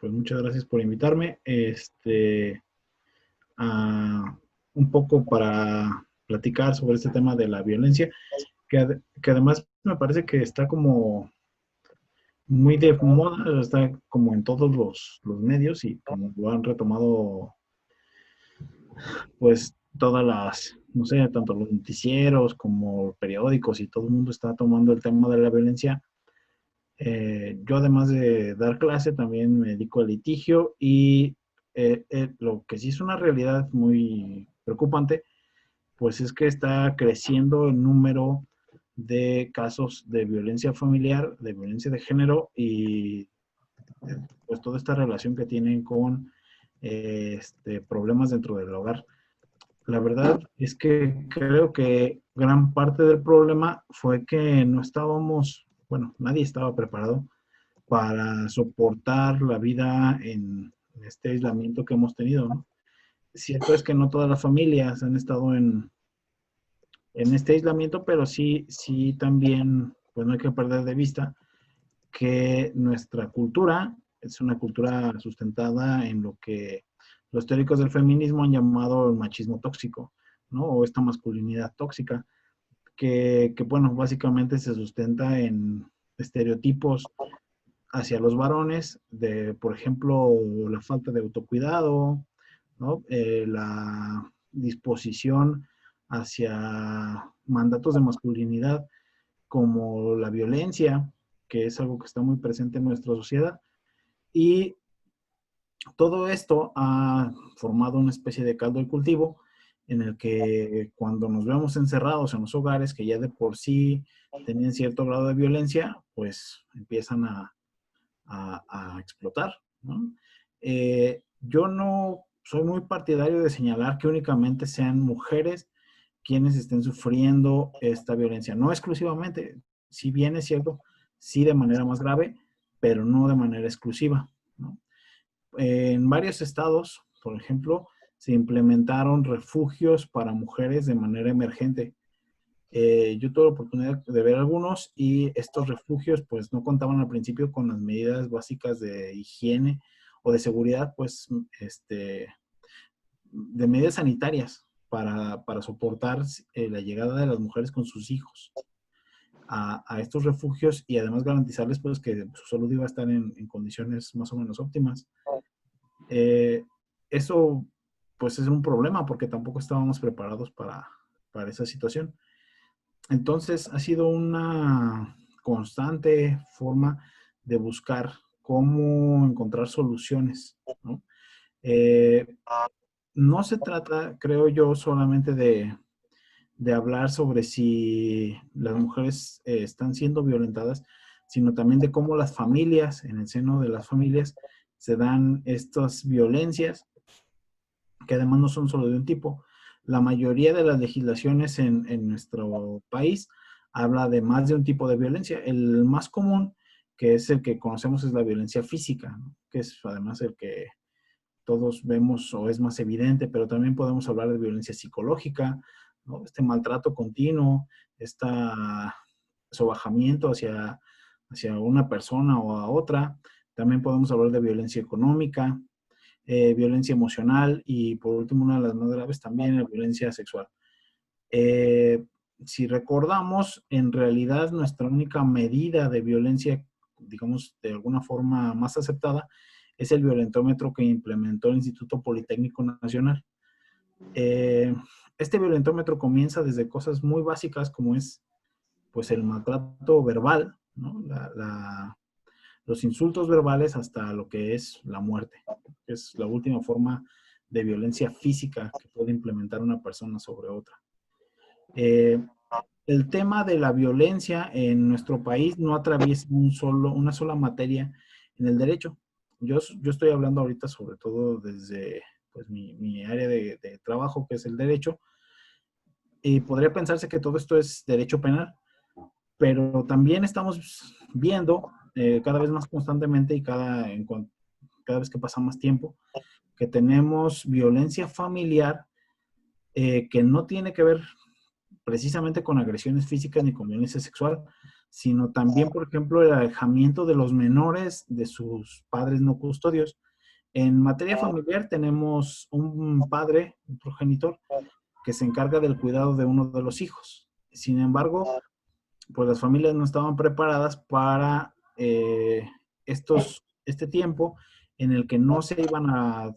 Pues muchas gracias por invitarme. Un poco para platicar sobre este tema de la violencia, que además me parece que está como muy de moda, está como en todos los medios y como lo han retomado, pues todas las, no sé, tanto los noticieros como periódicos y todo el mundo está tomando el tema de la violencia. Yo además de dar clase también me dedico al litigio y lo que sí es una realidad muy preocupante, pues es que está creciendo el número de casos de violencia familiar, de violencia de género y pues toda esta relación que tienen con problemas dentro del hogar. La verdad es que creo que gran parte del problema fue que no estábamos, bueno, nadie estaba preparado para soportar la vida en este aislamiento que hemos tenido, ¿no? Cierto es que no todas las familias han estado en este aislamiento, pero sí también, pues no hay que perder de vista que nuestra cultura es una cultura sustentada en lo que los teóricos del feminismo han llamado el machismo tóxico, ¿no? O esta masculinidad tóxica, que bueno, básicamente se sustenta en estereotipos hacia los varones de, por ejemplo, la falta de autocuidado, ¿no? La disposición hacia mandatos de masculinidad como la violencia, que es algo que está muy presente en nuestra sociedad. Y todo esto ha formado una especie de caldo de cultivo en el que cuando nos vemos encerrados en los hogares, que ya de por sí tenían cierto grado de violencia, pues empiezan a explotar, ¿no? Yo no soy muy partidario de señalar que únicamente sean mujeres quienes estén sufriendo esta violencia. No exclusivamente, si bien es cierto, sí de manera más grave, pero no de manera exclusiva, ¿no? En varios estados, por ejemplo, se implementaron refugios para mujeres de manera emergente. Yo tuve la oportunidad de ver algunos y estos refugios pues no contaban al principio con las medidas básicas de higiene o de seguridad, pues de medidas sanitarias para soportar la llegada de las mujeres con sus hijos a estos refugios y además garantizarles pues que su salud iba a estar en condiciones más o menos óptimas. Eh, Eso pues es un problema porque tampoco estábamos preparados para esa situación. Entonces ha sido una constante forma de buscar cómo encontrar soluciones, ¿no? Eh, no se trata, creo yo, solamente de hablar sobre si las mujeres están siendo violentadas, sino también de cómo las familias, en el seno de las familias, se dan estas violencias, que además no son solo de un tipo. La mayoría de las legislaciones en nuestro país habla de más de un tipo de violencia. El más común, que es el que conocemos, es la violencia física, ¿no? Que es además el que todos vemos o es más evidente, pero también podemos hablar de violencia psicológica, ¿no? Este maltrato continuo, este sobajamiento hacia una persona o a otra. También podemos hablar de violencia económica, violencia emocional y por último, una de las más graves también, la violencia sexual. Eh, si recordamos, en realidad nuestra única medida de violencia, digamos, de alguna forma más aceptada, es el violentómetro que implementó el Instituto Politécnico Nacional. Eh, este violentómetro comienza desde cosas muy básicas como es pues el maltrato verbal, ¿no? Los insultos verbales hasta lo que es la muerte, que es la última forma de violencia física que puede implementar una persona sobre otra. Eh, el tema de la violencia en nuestro país no atraviesa una sola materia en el derecho. Yo estoy hablando ahorita sobre todo desde pues, mi área de trabajo, que es el derecho, y podría pensarse que todo esto es derecho penal, pero también estamos viendo cada vez más constantemente y cada vez que pasa más tiempo, que tenemos violencia familiar que no tiene que ver precisamente con agresiones físicas ni con violencia sexual, sino también, por ejemplo, el alejamiento de los menores de sus padres no custodios. En materia familiar tenemos un padre, un progenitor, que se encarga del cuidado de uno de los hijos. Sin embargo, pues las familias no estaban preparadas para este tiempo en el que no se iban a,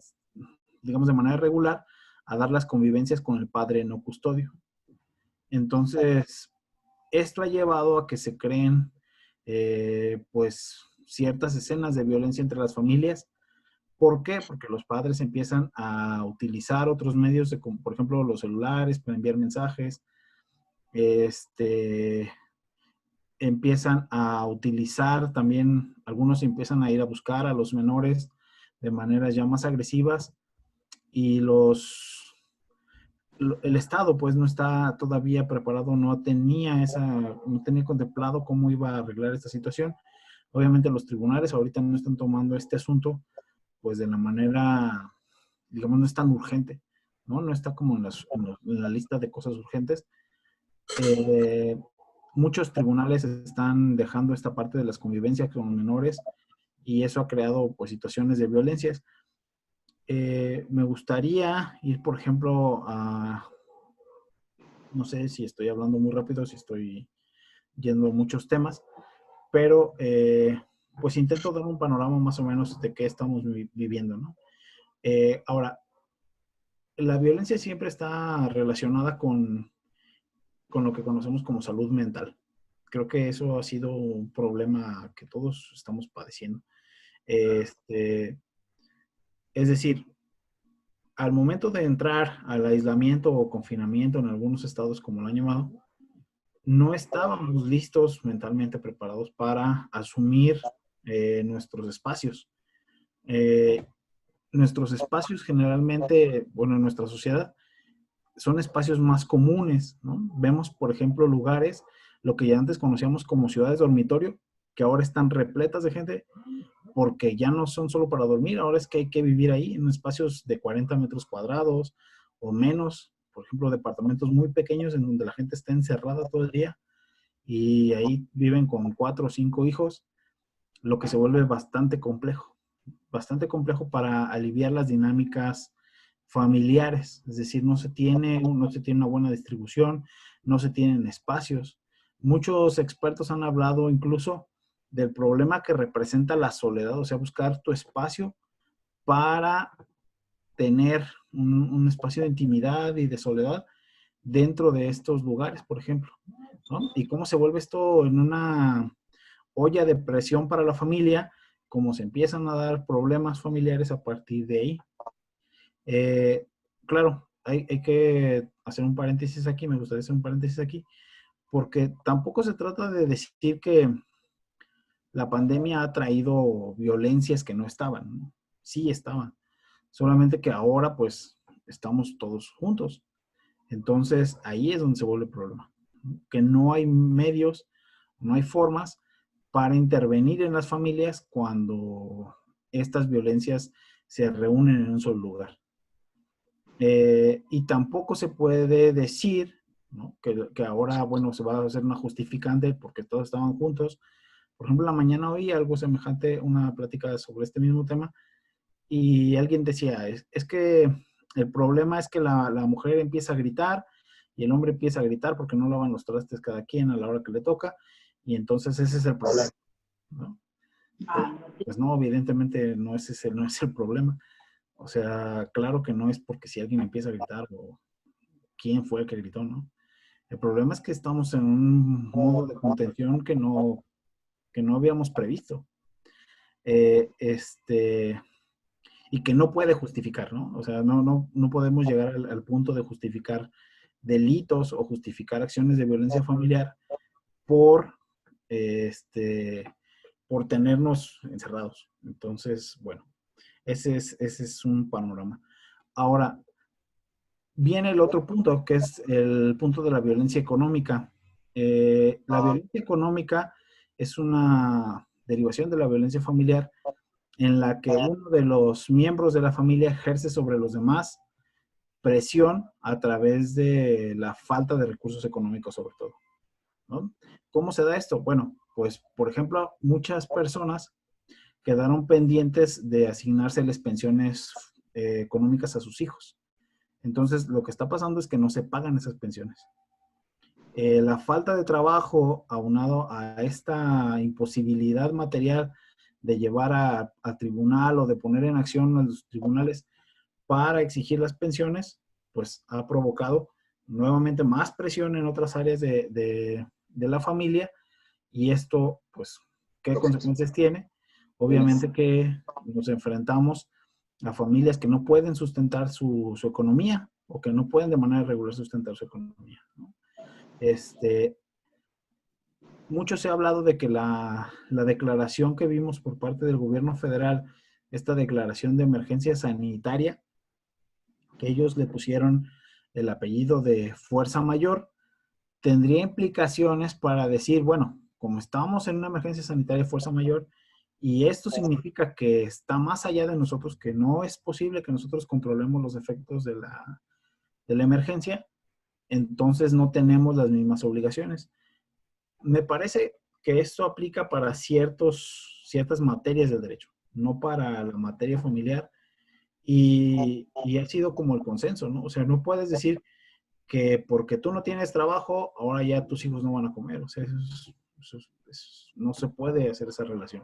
digamos, de manera regular, a dar las convivencias con el padre no custodio. Entonces, esto ha llevado a que se creen, pues, ciertas escenas de violencia entre las familias. ¿Por qué? Porque los padres empiezan a utilizar otros medios, como por ejemplo los celulares para enviar mensajes, empiezan a utilizar también, algunos empiezan a ir a buscar a los menores de maneras ya más agresivas y el Estado pues no está todavía preparado, no tenía contemplado cómo iba a arreglar esta situación. Obviamente los tribunales ahorita no están tomando este asunto pues de la manera, digamos, no es tan urgente, ¿no? No está como en la lista de cosas urgentes. Muchos tribunales están dejando esta parte de las convivencias con menores y eso ha creado pues situaciones de violencias. Me gustaría ir, por ejemplo, no sé si estoy hablando muy rápido, si estoy yendo a muchos temas, pero pues intento dar un panorama más o menos de qué estamos viviendo, ¿no? Ahora, la violencia siempre está relacionada con lo que conocemos como salud mental. Creo que eso ha sido un problema que todos estamos padeciendo. Es decir, al momento de entrar al aislamiento o confinamiento en algunos estados, como lo han llamado, no estábamos listos mentalmente preparados para asumir nuestros espacios. Nuestros espacios generalmente, bueno, en nuestra sociedad, son espacios más comunes, ¿no? Vemos, por ejemplo, lugares, lo que ya antes conocíamos como ciudades dormitorio, que ahora están repletas de gente, porque ya no son solo para dormir, ahora es que hay que vivir ahí en espacios de 40 metros cuadrados o menos, por ejemplo, departamentos muy pequeños en donde la gente está encerrada todo el día y ahí viven con 4 o 5 hijos, lo que se vuelve bastante complejo para aliviar las dinámicas familiares, es decir, no se tiene una buena distribución, no se tienen espacios. Muchos expertos han hablado incluso del problema que representa la soledad, o sea, buscar tu espacio para tener un espacio de intimidad y de soledad dentro de estos lugares, por ejemplo, ¿no? Y cómo se vuelve esto en una olla de presión para la familia, cómo se empiezan a dar problemas familiares a partir de ahí. Claro, hay que hacer un paréntesis aquí, me gustaría hacer un paréntesis aquí, porque tampoco se trata de decir que la pandemia ha traído violencias que no estaban, ¿no? Sí estaban, solamente que ahora pues estamos todos juntos. Entonces ahí es donde se vuelve el problema, ¿no? Que no hay medios, no hay formas para intervenir en las familias cuando estas violencias se reúnen en un solo lugar. Y tampoco se puede decir, ¿no? que ahora, bueno, se va a hacer una justificante porque todos estaban juntos. Por ejemplo, en la mañana oí algo semejante, una plática sobre este mismo tema, y alguien decía, es que el problema es que la mujer empieza a gritar y el hombre empieza a gritar porque no lavan los trastes cada quien a la hora que le toca, y entonces ese es el problema, ¿no? Pues no, evidentemente no es el problema. O sea, claro que no es porque si alguien empieza a gritar o quién fue el que gritó, ¿no? El problema es que estamos en un modo de contención que no habíamos previsto. Eh, este, y que no puede justificar, ¿no? O sea, no podemos llegar al punto de justificar delitos o justificar acciones de violencia familiar por, por tenernos encerrados. Entonces, bueno, ese es un panorama. Ahora, viene el otro punto, que es el punto de la violencia económica. La violencia económica es una derivación de la violencia familiar en la que uno de los miembros de la familia ejerce sobre los demás presión a través de la falta de recursos económicos, sobre todo. ¿no? ¿Cómo se da esto? Bueno, pues, por ejemplo, muchas personas quedaron pendientes de asignárseles pensiones económicas a sus hijos. Entonces, lo que está pasando es que no se pagan esas pensiones. La falta de trabajo aunado a esta imposibilidad material de llevar a tribunal o de poner en acción a los tribunales para exigir las pensiones, pues ha provocado nuevamente más presión en otras áreas de la familia y esto, pues, ¿qué consecuencias tiene? Obviamente que nos enfrentamos a familias que no pueden sustentar su economía o que no pueden de manera regular sustentar su economía, ¿no? Este, mucho se ha hablado de que la declaración que vimos por parte del gobierno federal, esta declaración de emergencia sanitaria, que ellos le pusieron el apellido de fuerza mayor, tendría implicaciones para decir, bueno, como estamos en una emergencia sanitaria de fuerza mayor, y esto significa que está más allá de nosotros, que no es posible que nosotros controlemos los efectos de la emergencia, entonces no tenemos las mismas obligaciones. Me parece que esto aplica para ciertas materias del derecho, no para la materia familiar, y ha sido como el consenso, ¿no? O sea, no puedes decir que porque tú no tienes trabajo, ahora ya tus hijos no van a comer. O sea, no se puede hacer esa relación,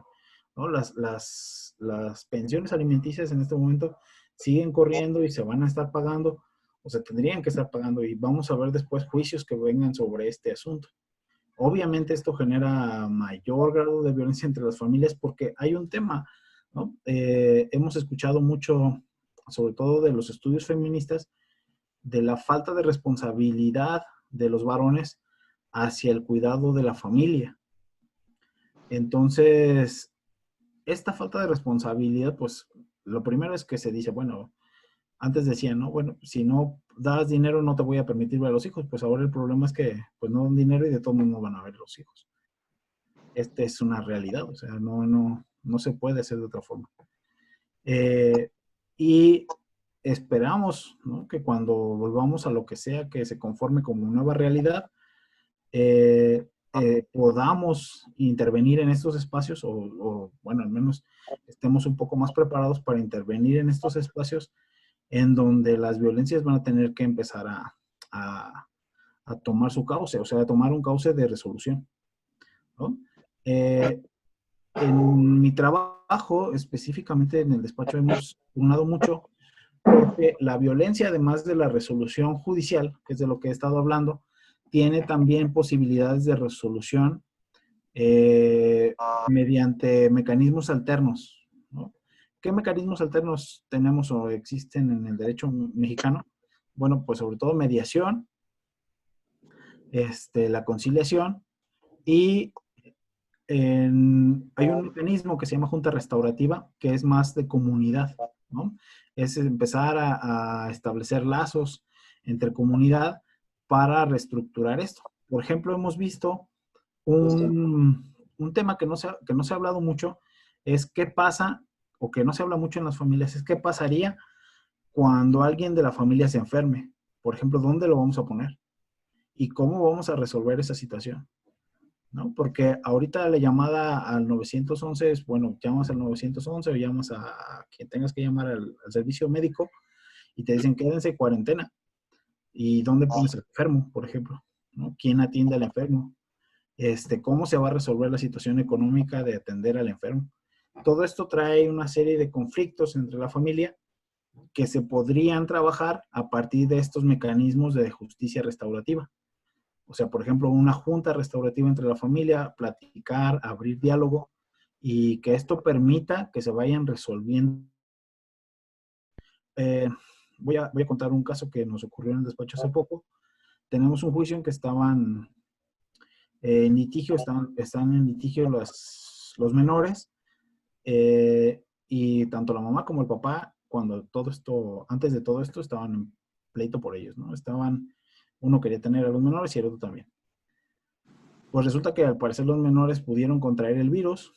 ¿no? Las pensiones alimenticias en este momento siguen corriendo y se van a estar pagando, o se tendrían que estar pagando, y vamos a ver después juicios que vengan sobre este asunto. Obviamente esto genera mayor grado de violencia entre las familias porque hay un tema, ¿no? Hemos escuchado mucho, sobre todo de los estudios feministas, de la falta de responsabilidad de los varones hacia el cuidado de la familia. Entonces, esta falta de responsabilidad, pues lo primero es que se dice, bueno, antes decían, ¿no? Bueno, si no das dinero no te voy a permitir ver a los hijos, pues ahora el problema es que pues no dan dinero y de todos modos no van a ver los hijos. Esta es una realidad, o sea, no se puede hacer de otra forma. Y esperamos, ¿no?, que cuando volvamos a lo que sea que se conforme como nueva realidad, podamos intervenir en estos espacios bueno, al menos estemos un poco más preparados para intervenir en estos espacios en donde las violencias van a tener que empezar a, a tomar su cauce, o sea, a tomar un cauce de resolución, ¿no? En mi trabajo, específicamente en el despacho, hemos unado mucho porque la violencia, además de la resolución judicial, que es de lo que he estado hablando, tiene también posibilidades de resolución mediante mecanismos alternos, ¿no? ¿Qué mecanismos alternos tenemos o existen en el derecho mexicano? Bueno, pues sobre todo mediación, la conciliación y hay un mecanismo que se llama junta restaurativa, que es más de comunidad, ¿no? Es empezar a establecer lazos entre comunidad para reestructurar esto. Por ejemplo, hemos visto un tema que no se ha hablado mucho, es qué pasa, o que no se habla mucho en las familias, es qué pasaría cuando alguien de la familia se enferme. Por ejemplo, ¿dónde lo vamos a poner? ¿Y cómo vamos a resolver esa situación? ¿No? Porque ahorita la llamada al 911 es, bueno, llamas al 911 o llamas a quien tengas que llamar al servicio médico y te dicen quédense en cuarentena. ¿Y dónde pones al enfermo, por ejemplo? ¿No? ¿Quién atiende al enfermo? ¿Cómo se va a resolver la situación económica de atender al enfermo? Todo esto trae una serie de conflictos entre la familia que se podrían trabajar a partir de estos mecanismos de justicia restaurativa. O sea, por ejemplo, una junta restaurativa entre la familia, platicar, abrir diálogo y que esto permita que se vayan resolviendo. Eh, voy a contar un caso que nos ocurrió en el despacho hace poco. Tenemos un juicio en que estaban en litigio, están en litigio los menores, y tanto la mamá como el papá, antes de todo esto, estaban en pleito por ellos, ¿no? Uno quería tener a los menores y el otro también. Pues resulta que al parecer los menores pudieron contraer el virus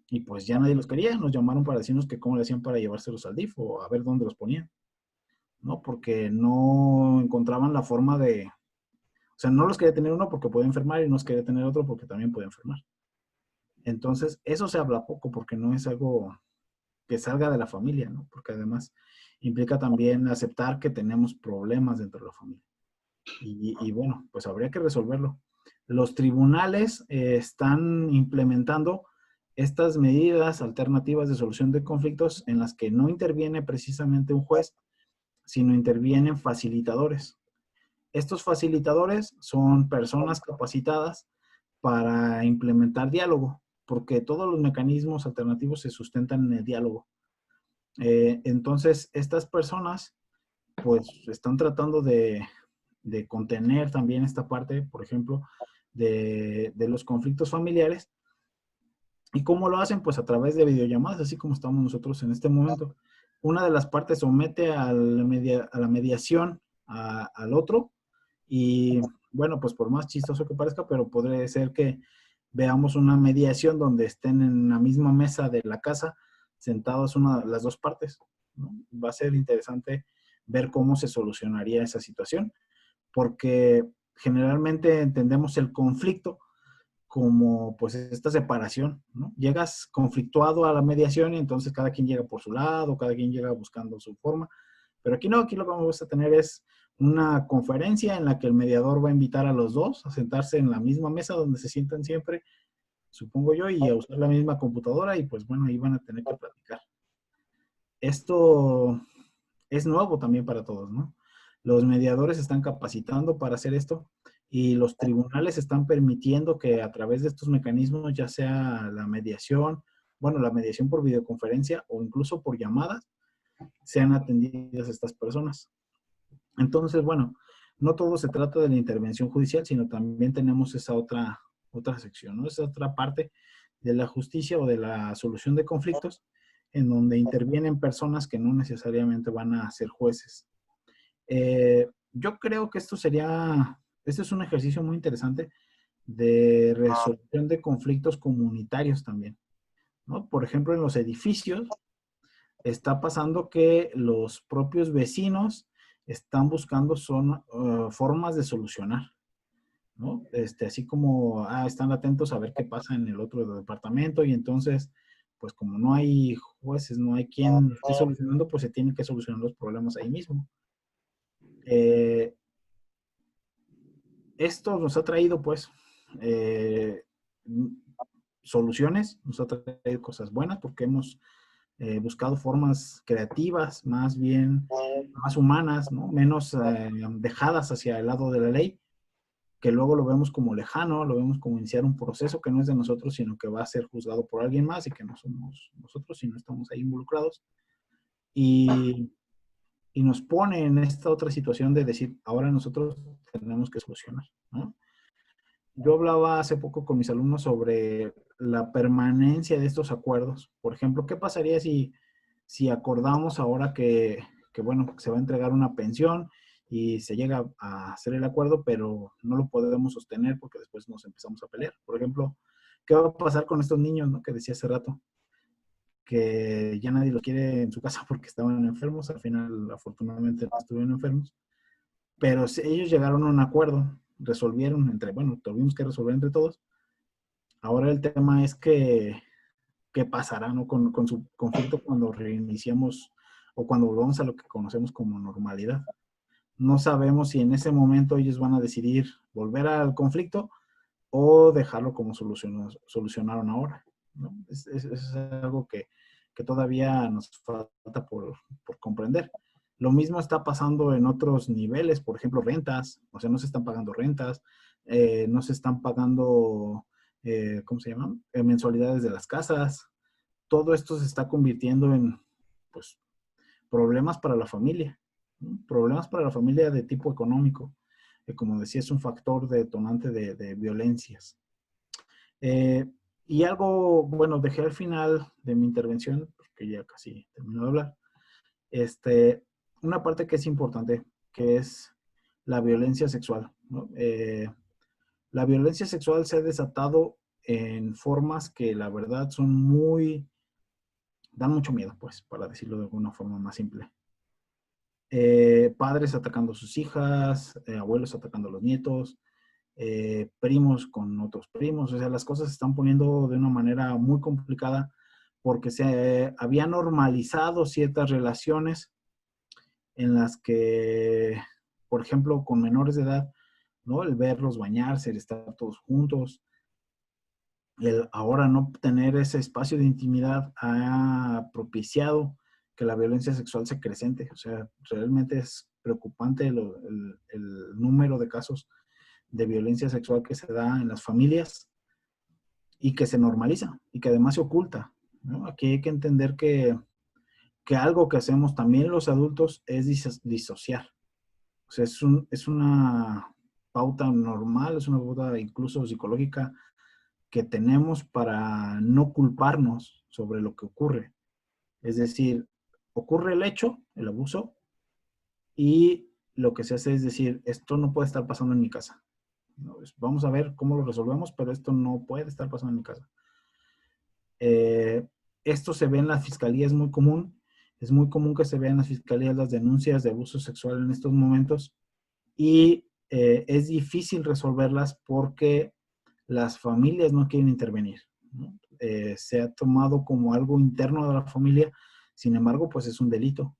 y pues ya nadie los quería. Nos llamaron para decirnos que cómo le hacían para llevárselos al DIF o a ver dónde los ponían, ¿no? Porque no encontraban la forma O sea, no los quería tener uno porque puede enfermar y no los quería tener otro porque también puede enfermar. Entonces, eso se habla poco porque no es algo que salga de la familia, ¿no? Porque además implica también aceptar que tenemos problemas dentro de la familia. Y bueno, pues habría que resolverlo. Los tribunales están implementando estas medidas alternativas de solución de conflictos en las que no interviene precisamente un juez, sino intervienen facilitadores. Estos facilitadores son personas capacitadas para implementar diálogo, porque todos los mecanismos alternativos se sustentan en el diálogo. Entonces, estas personas pues están tratando de contener también esta parte, por ejemplo, de los conflictos familiares. ¿Y cómo lo hacen? Pues a través de videollamadas, así como estamos nosotros en este momento. Una de las partes somete a la mediación al otro y bueno, pues por más chistoso que parezca, pero podría ser que veamos una mediación donde estén en la misma mesa de la casa sentados las dos partes, ¿no? Va a ser interesante ver cómo se solucionaría esa situación, porque generalmente entendemos el conflicto como pues esta separación, ¿no? Llegas conflictuado a la mediación y entonces cada quien llega por su lado, cada quien llega buscando su forma, pero aquí no, aquí lo que vamos a tener es una conferencia en la que el mediador va a invitar a los dos a sentarse en la misma mesa donde se sientan siempre, supongo yo, y a usar la misma computadora y pues bueno, ahí van a tener que platicar. Esto es nuevo también para todos, ¿no? Los mediadores se están capacitando para hacer esto y los tribunales están permitiendo que a través de estos mecanismos, ya sea la mediación, bueno, la mediación por videoconferencia o incluso por llamadas, sean atendidas estas personas. Entonces, bueno, no todo se trata de la intervención judicial, sino también tenemos esa otra sección, ¿no? Esa otra parte de la justicia o de la solución de conflictos en donde intervienen personas que no necesariamente van a ser jueces. Yo creo que este es un ejercicio muy interesante de resolución de conflictos comunitarios también, ¿no? Por ejemplo, en los edificios está pasando que los propios vecinos están buscando formas de solucionar, ¿no? Así como están atentos a ver qué pasa en el otro departamento y entonces, pues como no hay jueces, no hay quien esté solucionando, pues se tienen que solucionar los problemas ahí mismo. Eh, Esto nos ha traído, pues, eh, soluciones, nos ha traído cosas buenas porque hemos buscado formas creativas, más bien más humanas, ¿no? Menos dejadas hacia el lado de la ley, que luego lo vemos como lejano, lo vemos como iniciar un proceso que no es de nosotros, sino que va a ser juzgado por alguien más y que no somos nosotros y no estamos ahí involucrados. Y, y nos pone en esta otra situación de decir, ahora nosotros tenemos que solucionar, ¿no? Yo hablaba hace poco con mis alumnos sobre la permanencia de estos acuerdos. Por ejemplo, ¿qué pasaría si acordamos ahora bueno, se va a entregar una pensión y se llega a hacer el acuerdo, pero no lo podemos sostener porque después nos empezamos a pelear? Por ejemplo, ¿qué va a pasar con estos niños, ¿no? Que decía hace rato, que ya nadie los quiere en su casa porque estaban enfermos. Al final, afortunadamente, no estuvieron enfermos. Pero ellos llegaron a un acuerdo, resolvieron bueno, tuvimos que resolver entre todos. Ahora el tema es qué pasará, ¿no? Con su conflicto cuando reiniciamos o cuando volvamos a lo que conocemos como normalidad. No sabemos si en ese momento ellos van a decidir volver al conflicto o dejarlo como solucionaron ahora, ¿no? Es algo que todavía nos falta por comprender. Lo mismo está pasando en otros niveles, por ejemplo, rentas, o sea, no se están pagando rentas, no se están pagando, ¿cómo se llaman? Mensualidades de las casas. Todo esto se está convirtiendo en, pues, problemas para la familia, ¿no? Problemas para la familia de tipo económico, que como decía es un factor detonante de violencias. Eh, y algo, bueno, dejé al final de mi intervención, porque ya casi termino de hablar, una parte que es importante, que es la violencia sexual, ¿no? La violencia sexual se ha desatado en formas que la verdad son dan mucho miedo, pues, para decirlo de alguna forma más simple. Padres atacando a sus hijas, abuelos atacando a los nietos, primos con otros primos, o sea, las cosas se están poniendo de una manera muy complicada porque se había normalizado ciertas relaciones en las que, por ejemplo, con menores de edad, ¿no? El verlos bañarse, el estar todos juntos, el ahora no tener ese espacio de intimidad ha propiciado que la violencia sexual se acrecente. O sea, realmente es preocupante el número de casos de violencia sexual que se da en las familias y que se normaliza y que además se oculta, ¿no? Aquí hay que entender que algo que hacemos también los adultos es disociar. O sea, es una pauta normal, es una pauta incluso psicológica que tenemos para no culparnos sobre lo que ocurre. Es decir, ocurre el hecho, el abuso, y lo que se hace es decir, esto no puede estar pasando en mi casa. ¿No? Vamos a ver cómo lo resolvemos, pero esto no puede estar pasando en mi casa. Esto se ve en la fiscalía, es muy común. Es muy común que se vean en las fiscalías las denuncias de abuso sexual en estos momentos y es difícil resolverlas porque las familias no quieren intervenir, ¿no? Se ha tomado como algo interno de la familia, sin embargo, pues es un delito.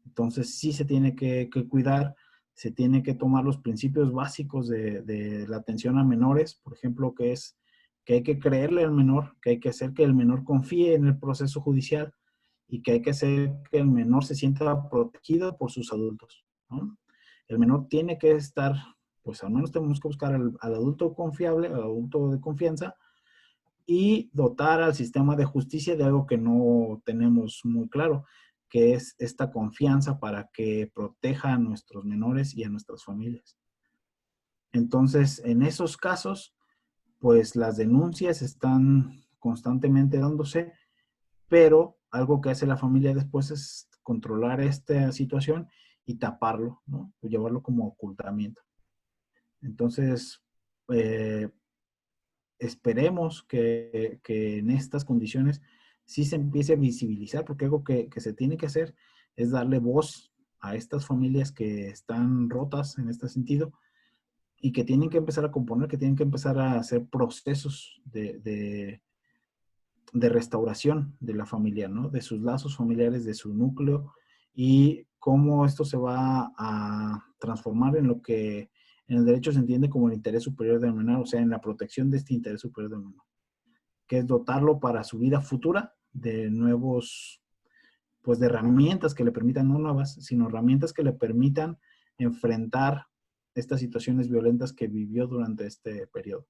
Entonces sí se tiene que cuidar, se tiene que tomar los principios básicos de la atención a menores, por ejemplo, que es que hay que creerle al menor, que hay que hacer que el menor confíe en el proceso judicial y que hay que hacer que el menor se sienta protegido por sus adultos, ¿no? El menor tiene que estar, pues al menos tenemos que buscar al adulto confiable, al adulto de confianza y dotar al sistema de justicia de algo que no tenemos muy claro, que es esta confianza para que proteja a nuestros menores y a nuestras familias. Entonces, en esos casos, pues las denuncias están constantemente dándose, pero algo que hace la familia después es controlar esta situación y taparlo, ¿no? O llevarlo como ocultamiento. Entonces, esperemos que en estas condiciones sí se empiece a visibilizar, porque algo que se tiene que hacer es darle voz a estas familias que están rotas en este sentido y que tienen que empezar a componer, que tienen que empezar a hacer procesos de restauración de la familia, ¿no? De sus lazos familiares, de su núcleo y cómo esto se va a transformar en lo que en el derecho se entiende como el interés superior del menor, o sea, en la protección de este interés superior del menor, que es dotarlo para su vida futura de nuevos, pues de herramientas que le permitan, no nuevas, sino herramientas que le permitan enfrentar estas situaciones violentas que vivió durante este periodo,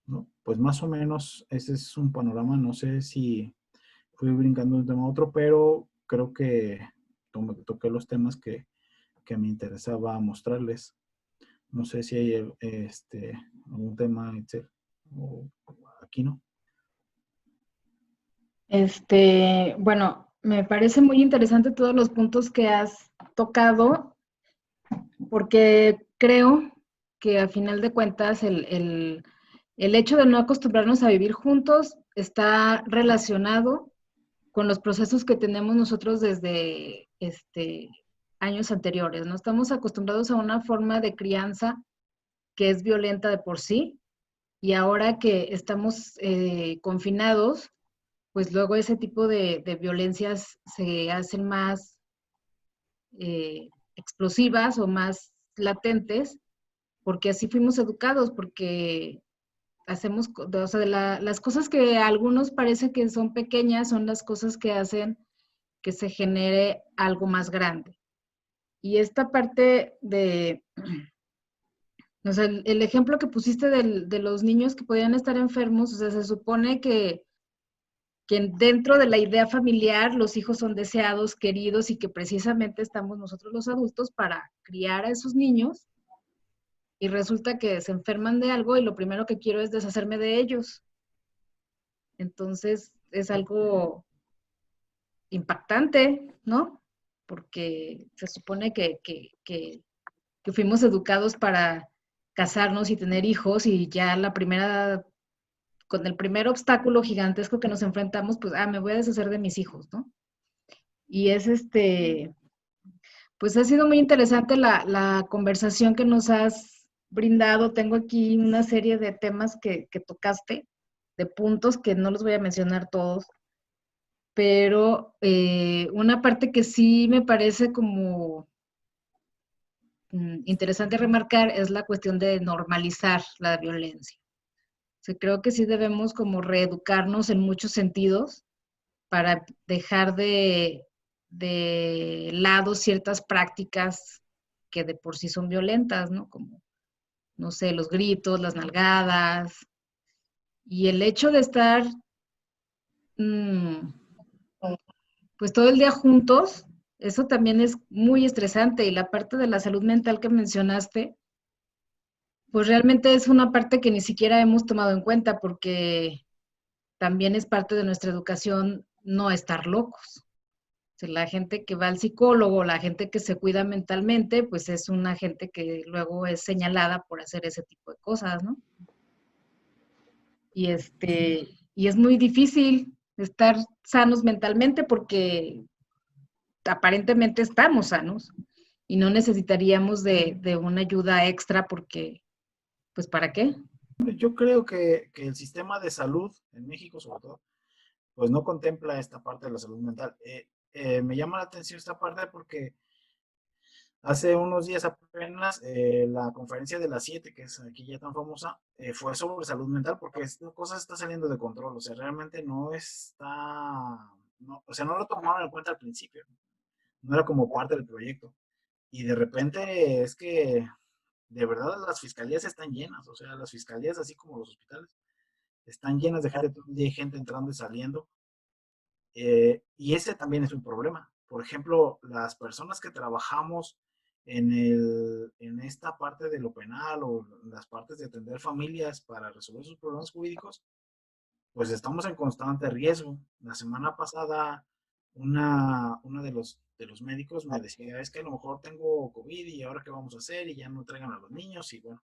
¿no? Pues más o menos ese es un panorama, no sé si fui brincando de un tema a otro, pero creo que toqué los temas que me interesaba mostrarles. No sé si hay algún tema, Itzel, o aquí no. Bueno, me parece muy interesante todos los puntos que has tocado, porque creo que a final de cuentas el hecho de no acostumbrarnos a vivir juntos está relacionado con los procesos que tenemos nosotros desde años anteriores, ¿no? Estamos acostumbrados a una forma de crianza que es violenta de por sí, y ahora que estamos confinados, pues luego ese tipo de violencias se hacen más explosivas o más latentes, porque así fuimos educados, porque hacemos, o sea, las cosas que a algunos parece que son pequeñas son las cosas que hacen que se genere algo más grande. Y esta parte de, o sea, el ejemplo que pusiste de los niños que podían estar enfermos, o sea, se supone que dentro de la idea familiar los hijos son deseados, queridos y que precisamente estamos nosotros los adultos para criar a esos niños y resulta que se enferman de algo y lo primero que quiero es deshacerme de ellos. Entonces es algo impactante, ¿no? Porque se supone que fuimos educados para casarnos y tener hijos y ya con el primer obstáculo gigantesco que nos enfrentamos, pues, me voy a deshacer de mis hijos, ¿no? Y es pues ha sido muy interesante la conversación que nos has brindado, tengo aquí una serie de temas que tocaste, de puntos que no los voy a mencionar todos, pero una parte que sí me parece como interesante remarcar es la cuestión de normalizar la violencia. O sea, creo que sí debemos como reeducarnos en muchos sentidos para dejar de lado ciertas prácticas que de por sí son violentas, ¿no? Como, no sé, los gritos, las nalgadas, y el hecho de estar, mmm, pues todo el día juntos, eso también es muy estresante. Y la parte de la salud mental que mencionaste, pues realmente es una parte que ni siquiera hemos tomado en cuenta porque también es parte de nuestra educación no estar locos. O sea, la gente que va al psicólogo, la gente que se cuida mentalmente, pues es una gente que luego es señalada por hacer ese tipo de cosas, ¿no? Y es muy difícil estar sanos mentalmente porque aparentemente estamos sanos y no necesitaríamos de una ayuda extra porque, pues, ¿para qué? Yo creo que el sistema de salud en México, sobre todo, pues no contempla esta parte de la salud mental. Me llama la atención esta parte porque hace unos días apenas la conferencia de las 7, que es aquí ya tan famosa, fue sobre salud mental porque esta cosa está saliendo de control. O sea, realmente no está, no, o sea, no lo tomaron en cuenta al principio. No era como parte del proyecto. Y de repente es que de verdad las fiscalías están llenas. O sea, las fiscalías, así como los hospitales, están llenas de gente, de gente entrando y saliendo. Y ese también es un problema. Por ejemplo, las personas que trabajamos en esta parte de lo penal o las partes de atender familias para resolver sus problemas jurídicos, pues estamos en constante riesgo. La semana pasada, una de los médicos me decía, es que a lo mejor tengo COVID y ahora qué vamos a hacer y ya no traigan a los niños y bueno,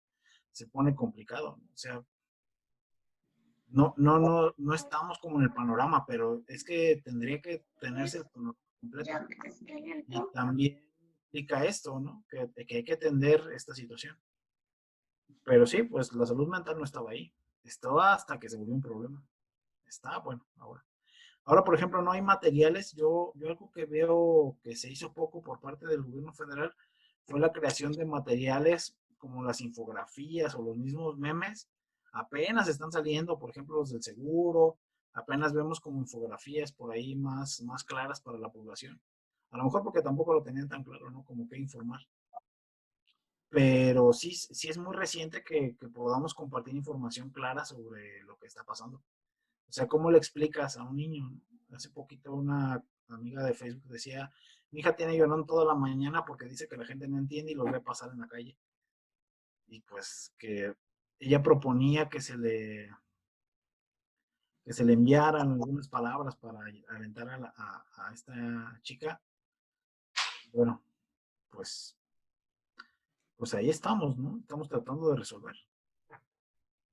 se pone complicado. O sea, no estamos como en el panorama, pero es que tendría que tenerse el panorama completo. Y también implica esto, ¿no? Que hay que atender esta situación. Pero sí, pues la salud mental no estaba ahí. Estaba hasta que se volvió un problema. Está, bueno, ahora. Ahora, por ejemplo, no hay materiales. Yo algo que veo que se hizo poco por parte del gobierno federal fue la creación de materiales como las infografías o los mismos memes. Apenas están saliendo, por ejemplo, los del seguro. Apenas vemos como infografías por ahí más claras para la población. A lo mejor porque tampoco lo tenían tan claro, ¿no? Como que informar. Pero sí es muy reciente que podamos compartir información clara sobre lo que está pasando. O sea, ¿cómo le explicas a un niño? Hace poquito una amiga de Facebook decía, mi hija tiene llorando toda la mañana porque dice que la gente no entiende y los ve pasar en la calle. Y pues que ella proponía que se le enviaran algunas palabras para alentar a esta chica. Bueno, pues, pues ahí estamos, ¿no? Estamos tratando de resolver.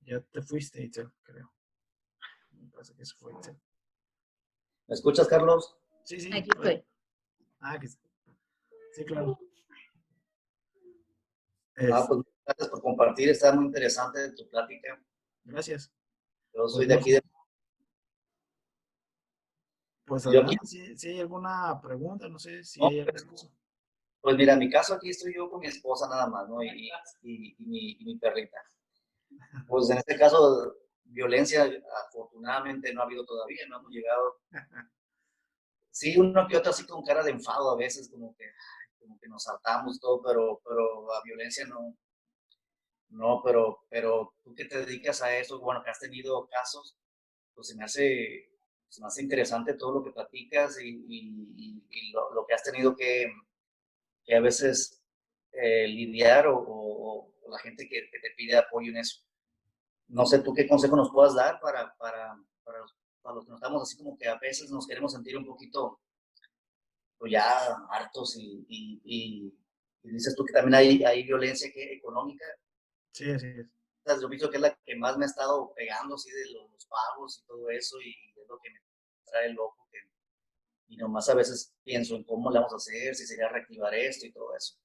Ya te fuiste, Itzel, creo. Me parece que se fue Itzel. ¿Me escuchas, Carlos? Sí, sí. Aquí estoy. Ah, que sí, claro. Pues gracias por compartir, está muy interesante tu plática. Gracias. Yo Pues soy de no aquí sé. de... Pues Yo aquí, adelante, si hay alguna pregunta, no sé si ¿no? hay alguna cosa. Pues mira, en mi caso aquí estoy yo con mi esposa nada más, ¿no? Y mi perrita. Pues en este caso, violencia afortunadamente no ha habido todavía, no hemos llegado. Sí, uno que otro así con cara de enfado a veces, como que nos saltamos todo, pero la violencia no, no, pero tú que te dedicas a eso, bueno, que has tenido casos, pues se me hace interesante todo lo que platicas y lo que has tenido que a veces lidiar o la gente que te pide apoyo en eso. No sé tú qué consejo nos puedas dar para los que nos estamos así como que a veces nos queremos sentir un poquito pues ya hartos y dices tú que también hay violencia económica. Sí, así es. Yo pienso que es la que más me ha estado pegando así de los pagos y todo eso y es lo que me trae loco. Y nomás a veces pienso en cómo le vamos a hacer, si sería reactivar esto y todo eso.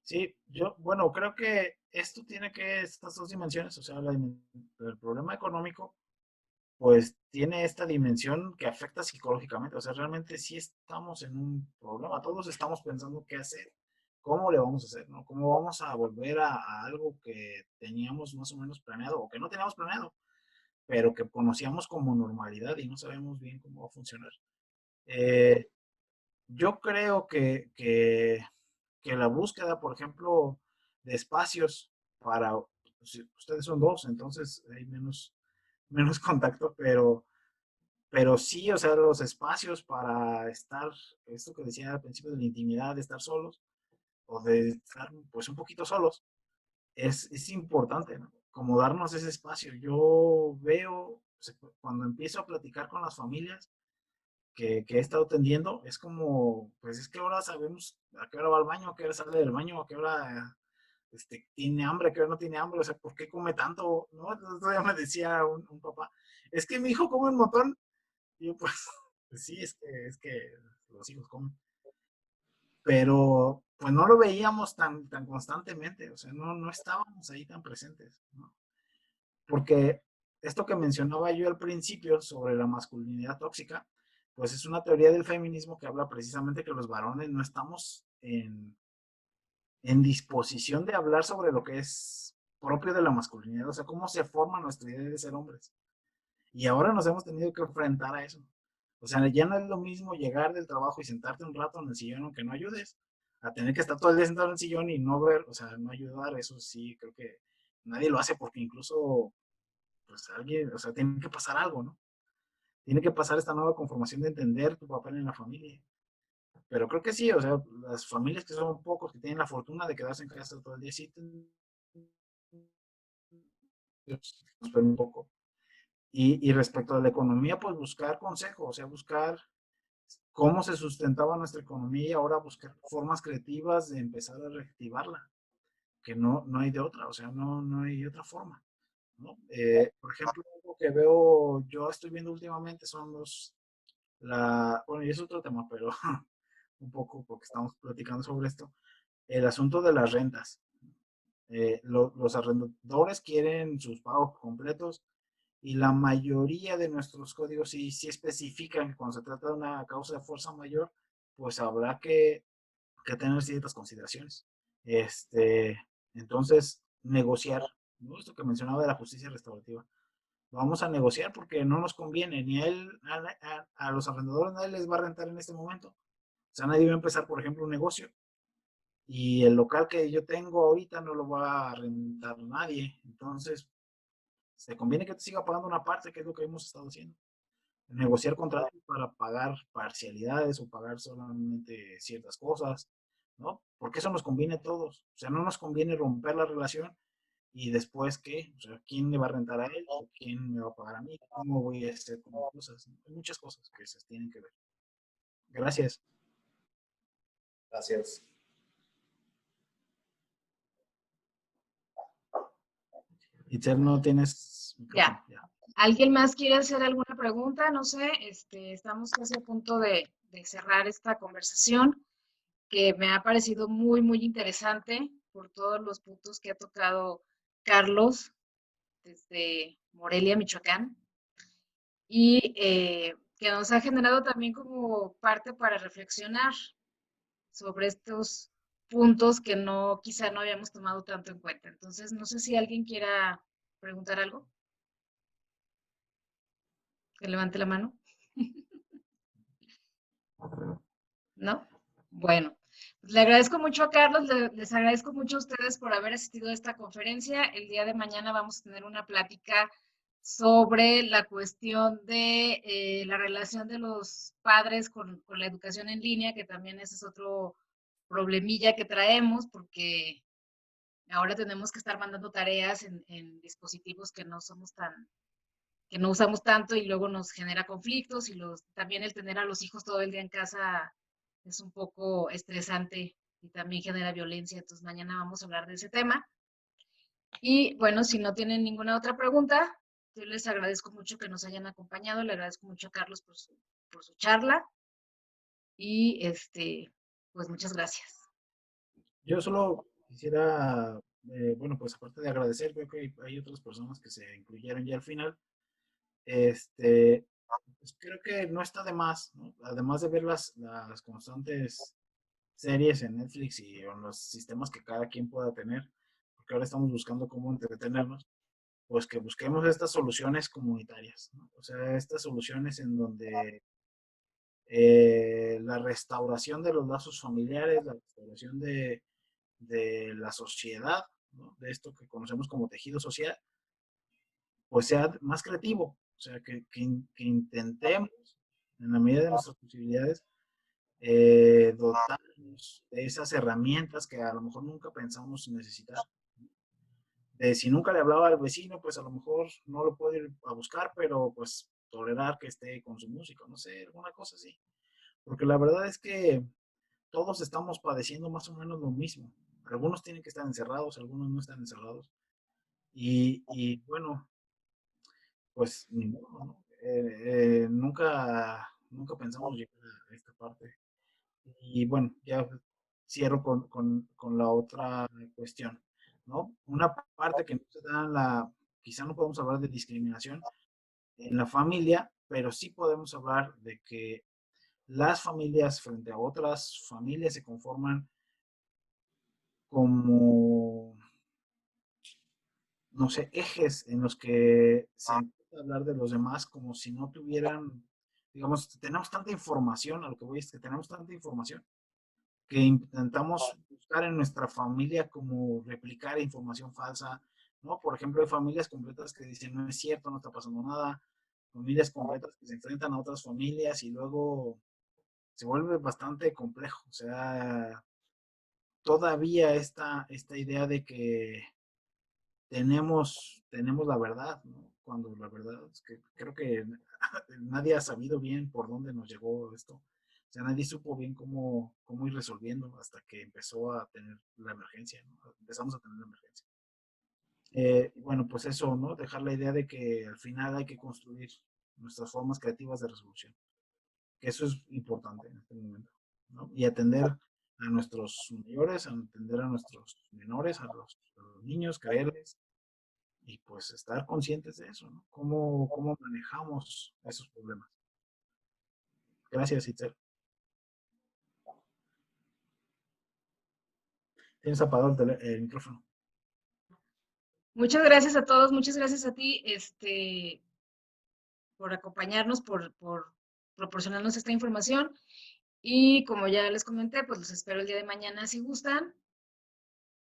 Sí, bueno, creo que esto tiene que, estas dos dimensiones, o sea, el problema económico, pues tiene esta dimensión que afecta psicológicamente, o sea, realmente sí estamos en un problema, todos estamos pensando qué hacer, cómo le vamos a hacer, ¿no? ¿Cómo vamos a volver a algo que teníamos más o menos planeado o que no teníamos planeado, pero que conocíamos como normalidad y no sabemos bien cómo va a funcionar? Eh, yo creo que la búsqueda, por ejemplo, de espacios para, si ustedes son dos, entonces hay menos contacto, pero sí, o sea, los espacios para estar, esto que decía al principio de la intimidad, de estar solos o de estar pues un poquito solos, es importante, ¿no? Como darnos ese espacio. Yo veo, o sea, cuando empiezo a platicar con las familias que he estado atendiendo, es como, pues es que ahora sabemos a qué hora va al baño, a qué hora sale del baño, a qué hora tiene hambre, a qué hora no tiene hambre, o sea, ¿por qué come tanto? ¿No? Entonces todavía me decía un papá, es que mi hijo come un montón. Y yo, pues, pues sí, es que los hijos comen. Pero, pues no lo veíamos tan constantemente, o sea, no estábamos ahí tan presentes, ¿no? Porque esto que mencionaba yo al principio sobre la masculinidad tóxica, pues es una teoría del feminismo que habla precisamente que los varones no estamos en disposición de hablar sobre lo que es propio de la masculinidad, o sea, cómo se forma nuestra idea de ser hombres. Y ahora nos hemos tenido que enfrentar a eso. O sea, ya no es lo mismo llegar del trabajo y sentarte un rato en el sillón aunque no ayudes, a tener que estar todo el día sentado en el sillón y no ver, o sea, no ayudar. Eso sí, creo que nadie lo hace porque incluso, pues alguien, o sea, tiene que pasar algo, ¿no? Tiene que pasar esta nueva conformación de entender tu papel en la familia. Pero creo que sí, o sea, las familias que son pocos, que tienen la fortuna de quedarse en casa todo el día, sí, un poco. Y respecto a la economía, pues buscar consejos, o sea, buscar cómo se sustentaba nuestra economía y ahora buscar formas creativas de empezar a reactivarla, que no hay de otra, o sea, no hay otra forma, ¿no? Por ejemplo, algo que veo, yo estoy viendo últimamente son bueno, y es otro tema, pero un poco porque estamos platicando sobre esto, el asunto de las rentas. Los arrendadores quieren sus pagos completos y la mayoría de nuestros códigos sí especifican que cuando se trata de una causa de fuerza mayor, pues habrá que tener ciertas consideraciones. Entonces, negociar, ¿no? Esto que mencionaba de la justicia restaurativa. Vamos a negociar porque no nos conviene, ni a él, a los arrendadores nadie les va a rentar en este momento. O sea, nadie va a empezar, por ejemplo, un negocio y el local que yo tengo ahorita no lo va a rentar nadie. Entonces, se conviene que te siga pagando una parte, que es lo que hemos estado haciendo. Negociar contratos para pagar parcialidades o pagar solamente ciertas cosas, ¿no? Porque eso nos conviene a todos. O sea, no nos conviene romper la relación y después, ¿qué? O sea, ¿quién le va a rentar a él? ¿O quién me va a pagar a mí? ¿Cómo voy a hacer con cosas? Hay muchas cosas que se tienen que ver. Gracias. Gracias. Itzel, no tienes micrófono. Ya. ¿Alguien más quiere hacer alguna pregunta? No sé, estamos casi a punto de cerrar esta conversación que me ha parecido muy, muy interesante por todos los puntos que ha tocado Carlos desde Morelia, Michoacán, y que nos ha generado también como parte para reflexionar sobre estos puntos que no, quizá no habíamos tomado tanto en cuenta. Entonces, no sé si alguien quiera preguntar algo, que levante la mano. ¿No? Bueno, pues le agradezco mucho a Carlos, les agradezco mucho a ustedes por haber asistido a esta conferencia. El día de mañana vamos a tener una plática sobre la cuestión de la relación de los padres con la educación en línea, que también ese es otro problemilla que traemos, porque ahora tenemos que estar mandando tareas en dispositivos que no somos tan, que no usamos tanto y luego nos genera conflictos y también el tener a los hijos todo el día en casa es un poco estresante y también genera violencia. Entonces mañana vamos a hablar de ese tema. Y bueno, si no tienen ninguna otra pregunta, yo les agradezco mucho que nos hayan acompañado, le agradezco mucho a Carlos por su charla y pues muchas gracias. Yo solo quisiera, bueno, pues aparte de agradecer, creo que hay otras personas que se incluyeron ya al final. Este, pues creo que no está de más, ¿no? Además de ver las constantes series en Netflix y en los sistemas que cada quien pueda tener, porque ahora estamos buscando cómo entretenernos, pues que busquemos estas soluciones comunitarias, ¿no? O sea, estas soluciones en donde la restauración de los lazos familiares, la restauración de la sociedad, ¿no? De esto que conocemos como tejido social, pues sea más creativo, o sea, que intentemos, en la medida de nuestras posibilidades, dotarnos de esas herramientas que a lo mejor nunca pensamos necesitar. Si nunca le hablaba al vecino, pues a lo mejor no lo puedo ir a buscar, pero pues tolerar que esté con su música, no sé, alguna cosa así. Porque la verdad es que todos estamos padeciendo más o menos lo mismo. Algunos tienen que estar encerrados, algunos no están encerrados. Y bueno, pues ni modo, ¿no? Nunca pensamos llegar a esta parte. Y bueno, ya cierro con la otra cuestión, ¿no? Una parte que no se da en quizá no podemos hablar de discriminación en la familia, pero sí podemos hablar de que las familias frente a otras familias se conforman como, no sé, ejes en los que se empieza a hablar de los demás como si no tuvieran, digamos, tenemos tanta información, a lo que voy es que tenemos tanta información que intentamos buscar en nuestra familia como replicar información falsa, ¿no? Por ejemplo, hay familias completas que dicen, no es cierto, no está pasando nada, familias completas que se enfrentan a otras familias y luego se vuelve bastante complejo, o sea, todavía esta idea de que tenemos la verdad, ¿no? Cuando la verdad es que creo que nadie ha sabido bien por dónde nos llegó esto. O sea, nadie supo bien cómo ir resolviendo hasta que empezó a tener la emergencia, ¿no? Empezamos a tener la emergencia. Y bueno, pues eso, ¿no? Dejar la idea de que al final hay que construir nuestras formas creativas de resolución. Que eso es importante en este momento, ¿no? Y atender a nuestros mayores, a atender a nuestros menores, a los niños, creerles y pues estar conscientes de eso, ¿no? ¿Cómo manejamos esos problemas? Gracias, Itzel. Tienes apagado el micrófono. Muchas gracias a todos, muchas gracias a ti, por acompañarnos, por proporcionarnos esta información. Y como ya les comenté, pues los espero el día de mañana si gustan.